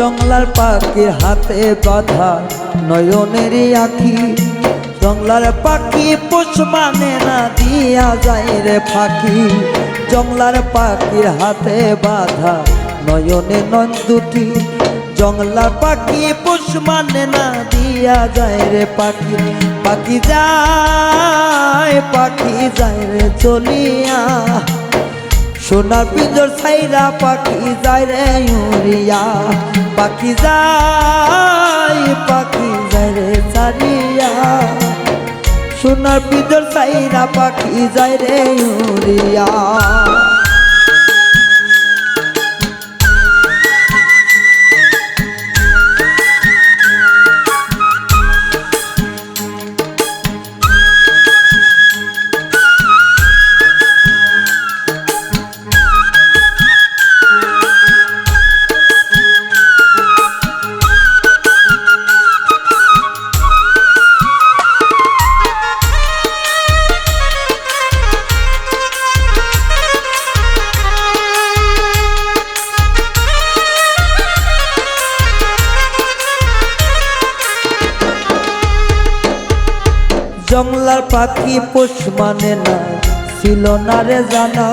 জংলার পাখির হাতে বাঁধা নয়নের আখি, জংলার পাখি পোষ মানে না দিয়া যায় রে ফাঁকি। জংলার পাখির হাতে বাঁধা নয়নে নয়ন দুটি, জংলার পাখি পোষ মানে না দিয়া যায় রে পাখি। পাখি যায় রে চলিয়া, সোনার পিঞ্জর ছাইরা পাখি যায় রে উড়িয়া। পাখি যায় রে ছাড়িয়া, সোনার পিঞ্জর ছাইরা পাখি যায় রে উড়িয়া। জংলার পাখি পোষ মানে না ছিল না রে জানা,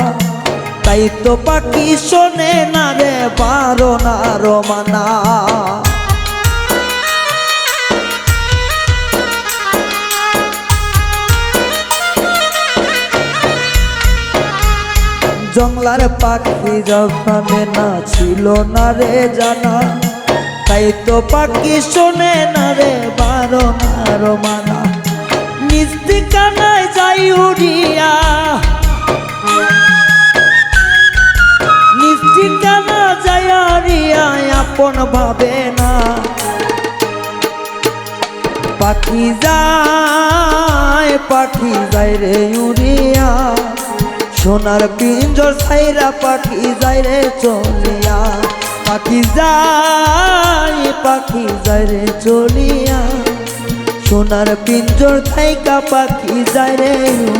তাই তো পাখি শোনে না রে বারণার মানা। জংলার পাখি মানে না ছিল না রে জানা, তাই তো পাখি শোনে না রে বারণার মানা। নিজ ঠিকানায় যাই উড়িয়া, নিজ ঠিকানা যাই উড়িয়া, আপন ভাবে না। পাখি যায় রে উড়িয়া, সোনার পিঞ্জর ছাইরা পাখি যায় রে চলিয়া। পাখি যায় রে চলিয়া, সোনার পিঞ্জর থাইকা পাখি যায় রে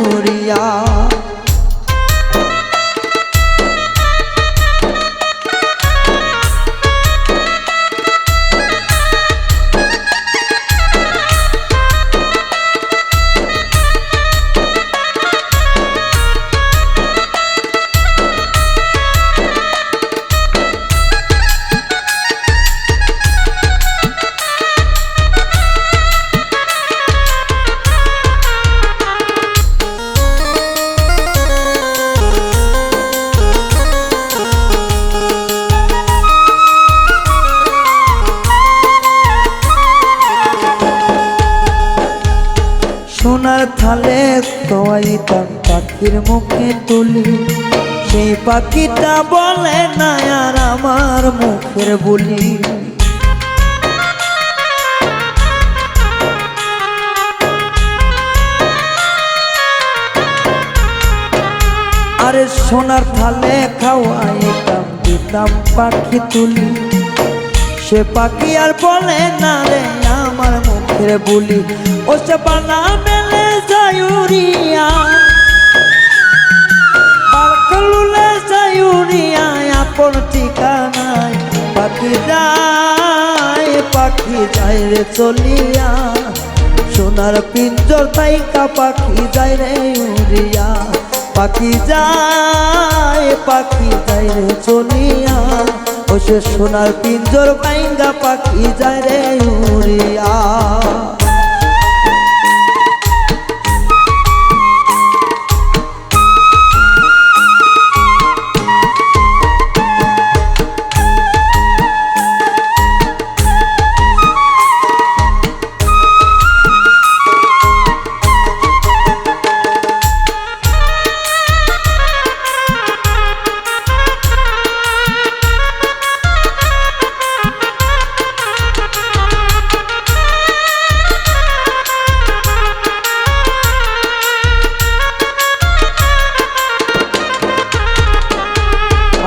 উড়িয়া। সোনার থালে খাওয়াইতাম পাখির মুখে তুলি, সেই পাখিটা বলে না আর আমার মুখের বুলি। আরে সোনার থালে খাওয়াইতাম দিতাম পাখি তুলি, সে পাখি আর বলে না রে আমার মুখের বুলি। ও সে বানা মেলে যায় উড়িয়া, পালকলুলে যায় উড়িয়া, আপন ঠিকানায় পাখি যায় রে চলিয়া। সোনার পিঞ্জর থাইকা পাখি যায় রে উড়িয়া। পাখি যায় রে চলিয়া, ও সে সোনার পিঞ্জর ভাইঙ্গা পাখি যায় রে উড়িয়া।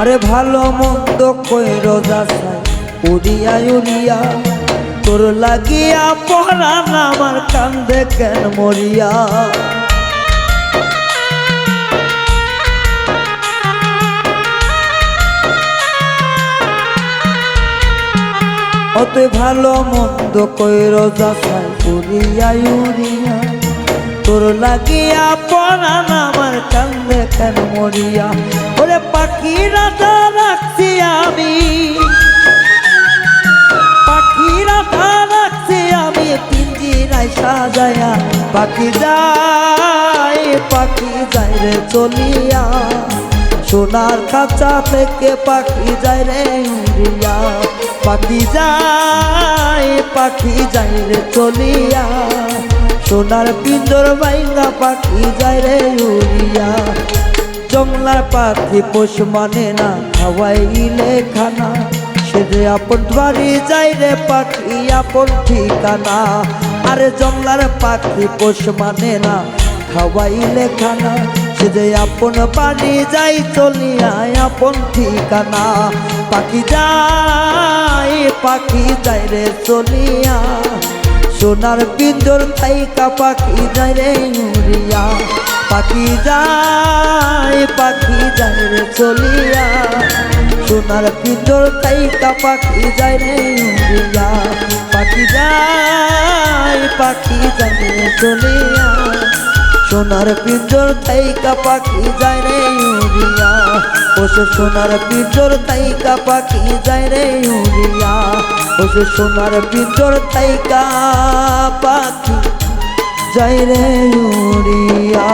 আরে ভালো মন্দ কইর যাচাই উড়িয়া উড়িয়া, তোর লাগিয়া পরাণ আমার কান্দে কেন মরিয়া। অতই ভালো মন্দ কইর যাচাই করিয়া ইউরিয়া তোর লাগিয়া পরাণ আমার কান্দে কেন মরিয়া ওরে পাখি রাধা রাখছি আমি পাখি রাধা রাখছি আমি পিঞ্জিরায় সাজায়া পাখি যায় রে চলিয়া সোনার খাঁচা থেকে পাখি যায় রে উড়িয়া পাখি যায় রে চলিয়া সোনার পিঞ্জর বাইঙ্গা পাখি যায় রে উড়িয়া জংলার পাখি পোষ মানে না খাওয়াইলে খানা সে যে আপন বাড়ি যায় রে পাখি আপন ঠিকানা আরে জংলার পাখি পোষ মানে না খাওয়াইলে খানা সে যে আপন বাড়ি যাই চলিয়া আপন ঠিকানা পাখি যায় রে চলিয়া সোনার পিঞ্জর থাইকা পাখি যায় রে উড়িয়া পাখি যায় রে চলিয়া সোনার পিঞ্জর থাইকা পাখি যায় রে উড়িয়া পাখি যায় রে চলিয়া সোনার পিঞ্জর থাইকা পাখি যায় রে উড়িয়া ওসে সোনার পিঞ্জর থাইকা পাখি যায় রে উড়িয়া ওসে সোনার পিঞ্জর থাইকা পাখি যায় রে উড়িয়া।